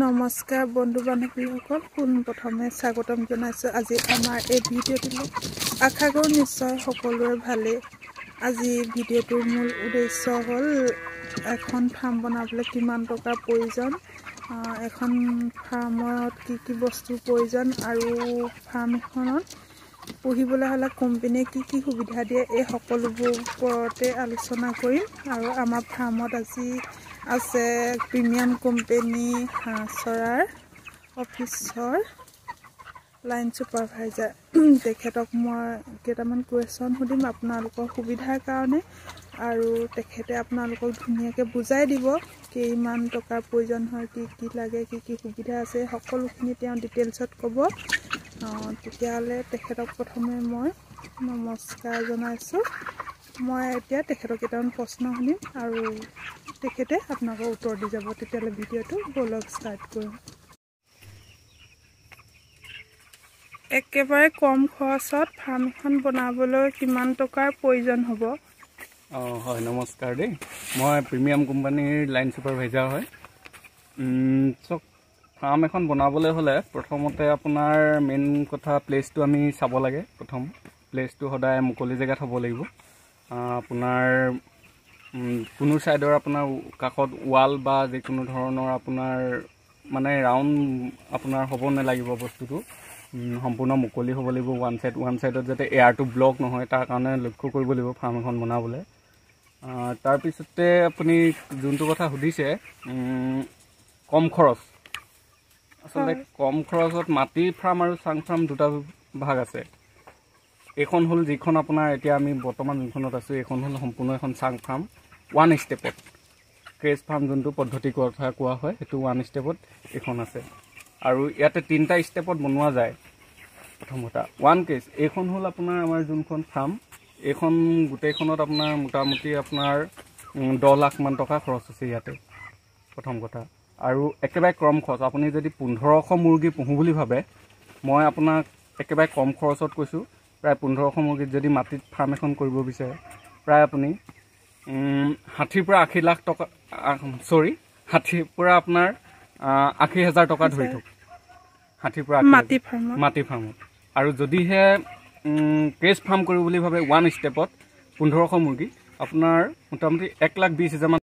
নমস্কাৰ বন্ধু বান্ধৱীসকল, পোনপ্ৰথমে স্বাগতম জনাইছোঁ আজি আমাৰ এই ভিডিঅ'টোলৈ। আশা কৰোঁ নিশ্চয় সকলোৰে ভালেই। আজি ভিডিঅ'টোৰ মূল উদ্দেশ্য হ'ল এখন ফাৰ্ম বনাবলৈ কিমান টকাৰ প্ৰয়োজন, এখন ফাৰ্মত কি বস্তুৰ প্ৰয়োজন আৰু ফাৰ্ম এখনত পুহিবলৈ হ'লে কোম্পানীয়ে কি সুবিধা দিয়ে, এই সকলোবোৰ ওপৰতে আলোচনা কৰিম। আৰু আমাৰ ফাৰ্মত আজি আছে প্ৰিমিয়াম কোম্পানী হাঁহ চৰাৰ অফিচৰ লাইন ছুপাৰভাইজাৰ। তেখেতক মই কেইটামান কুৱেশ্যন সুধিম আপোনালোকৰ সুবিধাৰ কাৰণে, আৰু তেখেতে আপোনালোকক ধুনীয়াকৈ বুজাই দিব কিমান টকাৰ প্ৰয়োজন হয়, কি লাগে, কি সুবিধা আছে, সকলোখিনি তেওঁ ডিটেইলছত ক'ব। তেতিয়াহ'লে তেখেতক প্ৰথমে মই নমস্কাৰ জনাইছোঁ। মই এতিয়া তেখেতক কেইটামান প্ৰশ্ন শুনিম আৰু তেখেতে আপোনালোকক উত্তৰ দি যাব। তেতিয়াহ'লে ভিডিঅ'টো ব'লক ষ্টাৰ্ট কৰিম। একেবাৰে কম খৰচত ফাৰ্ম এখন বনাবলৈ কিমান টকাৰ প্ৰয়োজন হ'ব? হয়, নমস্কাৰ দেই। মই প্ৰিমিয়াম কোম্পানীৰ লাইন ছুপাৰভাইজাৰ হয়। চাওক, ফাৰ্ম এখন বনাবলৈ হ'লে প্ৰথমতে আপোনাৰ মেইন কথা প্লেচটো আমি চাব লাগে। প্ৰথম প্লেচটো সদায় মুকলি জেগাত হ'ব লাগিব। আপোনাৰ কোনো ছাইডৰ আপোনাৰ কাষত ৱাল বা যিকোনো ধৰণৰ আপোনাৰ মানে ৰাউণ্ড আপোনাৰ হ'ব নালাগিব। বস্তুটো সম্পূৰ্ণ মুকলি হ'ব লাগিব। ওৱান ছাইডত যাতে এয়াৰটো ব্লক নহয় তাৰ কাৰণে লক্ষ্য কৰিব লাগিব ফাৰ্ম এখন বনাবলৈ। তাৰপিছতে আপুনি যোনটো কথা সুধিছে, কম খৰচ, আচলতে কম খৰচত মাটি ফাৰ্ম আৰু চাং ফাৰ্ম দুটা ভাগ আছে। এইখন হ'ল যিখন আপোনাৰ এতিয়া আমি বৰ্তমান যোনখনত আছোঁ, এইখন হ'ল সম্পূৰ্ণ এখন চাং ফাৰ্ম। 1 ষ্টেপত ক্ৰেজ ফাৰ্ম যোনটো পদ্ধতিৰ কথা কোৱা হয়, সেইটো 1 ষ্টেপত এইখন আছে। আৰু ইয়াতে 3টা ষ্টেপত বনোৱা যায়। প্ৰথম কথা 1 কেজ, এইখন হ'ল আপোনাৰ আমাৰ যোনখন ফাৰ্ম, এইখন গোটেইখনত আপোনাৰ মোটামুটি আপোনাৰ 10 লাখ মান টকা খৰচ আছে ইয়াতে, প্ৰথম কথা। আৰু একেবাৰে কম খৰচ, আপুনি যদি 1500 মুৰ্গী পুহোঁ বুলি ভাবে, মই আপোনাক একেবাৰে কম খৰচত কৈছোঁ। প্ৰায় 1500 মুৰ্গীত যদি মাটিত ফাৰ্ম এখন কৰিব বিচাৰে, প্ৰায় আপুনি 60 পৰা 80 লাখ টকা, 60 পৰা আপোনাৰ 80,000 টকা ধৰি থওক। 60 পৰা 80 মাটি ফাৰ্মত। আৰু যদিহে কেজ ফাৰ্ম কৰিব বুলি ভাবে 1 ষ্টেপত 1500 মুৰ্গী, আপোনাৰ মোটামুটি 1,20,000 মান